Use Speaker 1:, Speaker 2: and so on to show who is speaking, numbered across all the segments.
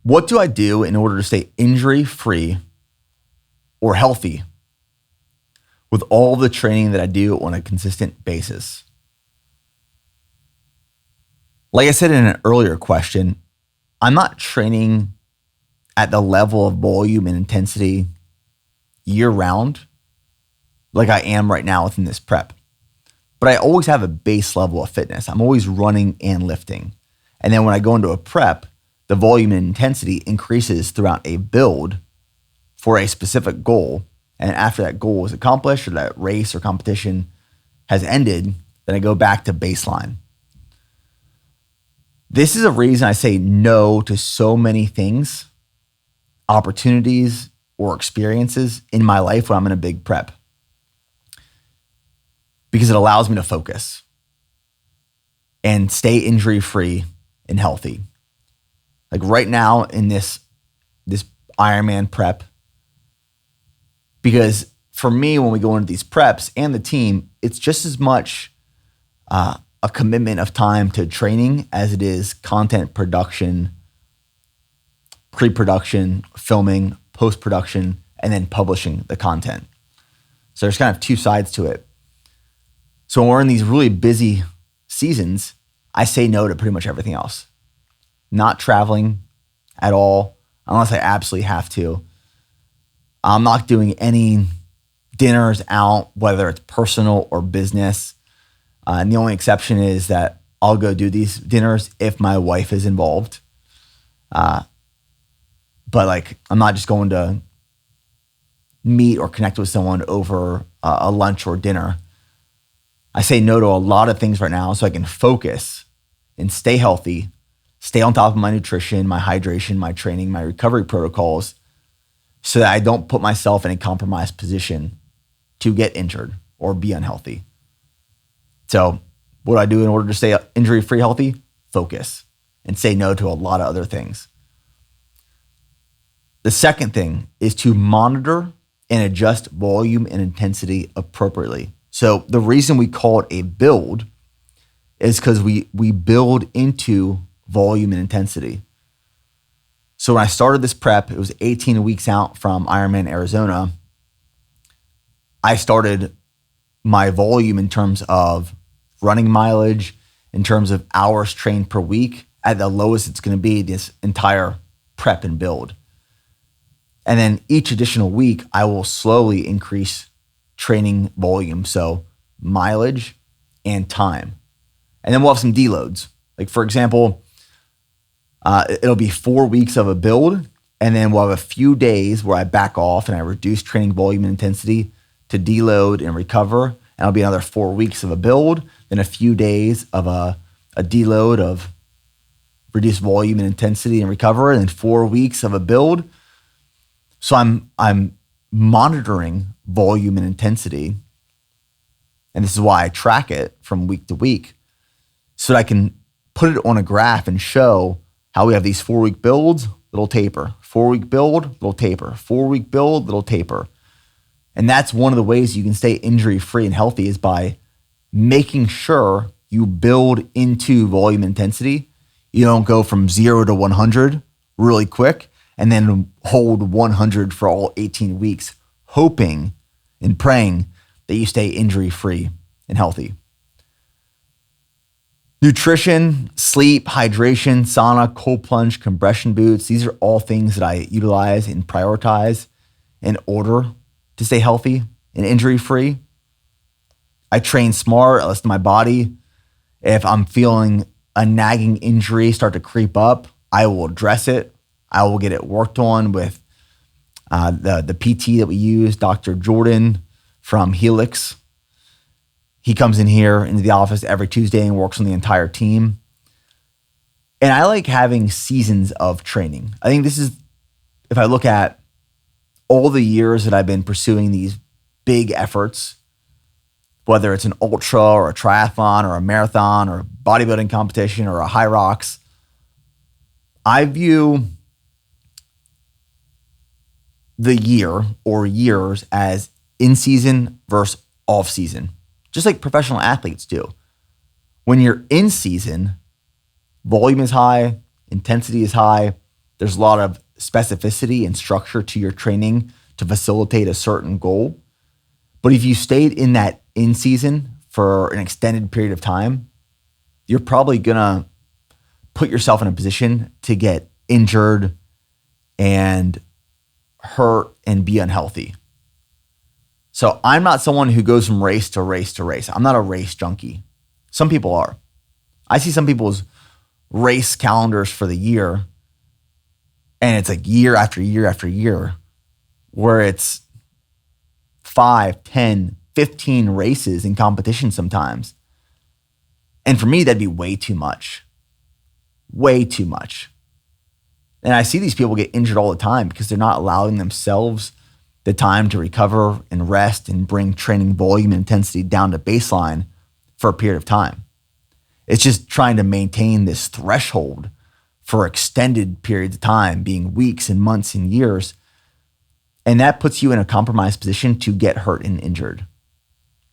Speaker 1: What do I do in order to stay injury-free or healthy with all the training that I do on a consistent basis? Like I said in an earlier question, I'm not training at the level of volume and intensity year-round like I am right now within this prep. But I always have a base level of fitness. I'm always running and lifting. And then when I go into a prep, the volume and intensity increases throughout a build for a specific goal. And after that goal is accomplished or that race or competition has ended, then I go back to baseline. This is a reason I say no to so many things, opportunities, or experiences in my life when I'm in a big prep, because it allows me to focus and stay injury-free and healthy. Like right now in this Ironman prep, because for me, when we go into these preps and the team, it's just as much a commitment of time to training as it is content production, pre-production, filming, post-production, and then publishing the content. So there's kind of two sides to it. So when we're in these really busy seasons, I say no to pretty much everything else. Not traveling at all, unless I absolutely have to. I'm not doing any dinners out, whether it's personal or business. And the only exception is that I'll go do these dinners if my wife is involved. But like, I'm not just going to meet or connect with someone over a lunch or dinner. I say no to a lot of things right now so I can focus and stay healthy, stay on top of my nutrition, my hydration, my training, my recovery protocols, so that I don't put myself in a compromised position to get injured or be unhealthy. So what do I do in order to stay injury-free healthy? Focus and say no to a lot of other things. The second thing is to monitor and adjust volume and intensity appropriately. So the reason we call it a build is because we build into volume and intensity. So when I started this prep, it was 18 weeks out from Ironman Arizona. I started my volume in terms of running mileage, in terms of hours trained per week, at the lowest it's going to be this entire prep and build. And then each additional week, I will slowly increase training volume, so mileage and time. And then we'll have some deloads. Like for example, it'll be 4 weeks of a build, and then we'll have a few days where I back off and I reduce training volume and intensity to deload and recover. And it'll be another 4 weeks of a build, then a few days of a deload of reduced volume and intensity and recover, and then 4 weeks of a build. So I'm monitoring volume and intensity, and this is why I track it from week to week, so that I can put it on a graph and show how we have these 4 week builds, little taper, 4 week build, little taper, 4 week build, little taper. And that's one of the ways you can stay injury free and healthy, is by making sure you build into volume intensity. You don't go from 0 to 100 really quick and then hold 100 for all 18 weeks, hoping and praying that you stay injury-free and healthy. Nutrition, sleep, hydration, sauna, cold plunge, compression boots, these are all things that I utilize and prioritize in order to stay healthy and injury-free. I train smart, I listen to my body. If I'm feeling a nagging injury start to creep up, I will address it. I will get it worked on with the PT that we use, Dr. Jordan from Helix. He comes in here into the office every Tuesday and works on the entire team. And I like having seasons of training. I think this is, if I look at all the years that I've been pursuing these big efforts, whether it's an ultra or a triathlon or a marathon or a bodybuilding competition or a high rocks, I view the year or years as in season versus off season, just like professional athletes do. When you're in season, volume is high, intensity is high, There's a lot of specificity and structure to your training to facilitate a certain goal. But if you stayed in that in season for an extended period of time, you're probably going to put yourself in a position to get injured and hurt and be unhealthy. So I'm not someone who goes from race to race to race. I'm not a race junkie. Some people are. I see some people's race calendars for the year, and it's like year after year after year, where it's 5, 10, 15 races in competition sometimes. And for me, that'd be way too much. Way too much. And I see these people get injured all the time because they're not allowing themselves the time to recover and rest and bring training volume and intensity down to baseline for a period of time. It's just trying to maintain this threshold for extended periods of time, being weeks and months and years. And that puts you in a compromised position to get hurt and injured.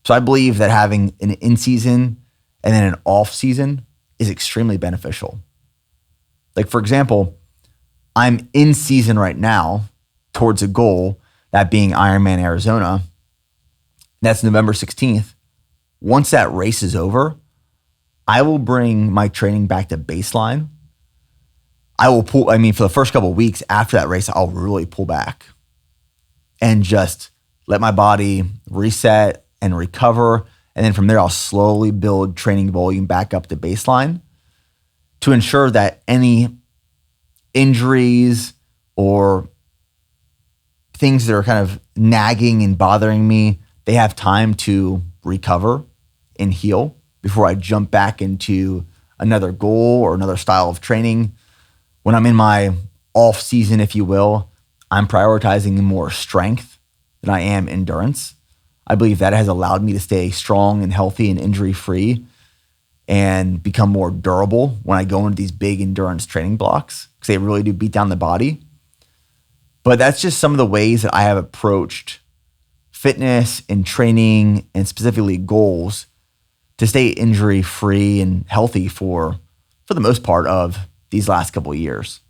Speaker 1: So I believe that having an in-season and then an off-season is extremely beneficial. Like, for example, I'm in season right now towards a goal, that being Ironman Arizona. That's November 16th. Once that race is over, I will bring my training back to baseline. For the first couple of weeks after that race, I'll really pull back and just let my body reset and recover. And then from there, I'll slowly build training volume back up to baseline to ensure that any injuries or things that are kind of nagging and bothering me, they have time to recover and heal before I jump back into another goal or another style of training. When I'm in my off season, if you will, I'm prioritizing more strength than I am endurance. I believe that has allowed me to stay strong and healthy and injury-free and become more durable when I go into these big endurance training blocks, because they really do beat down the body. But that's just some of the ways that I have approached fitness and training and specifically goals to stay injury-free and healthy for the most part of these last couple of years.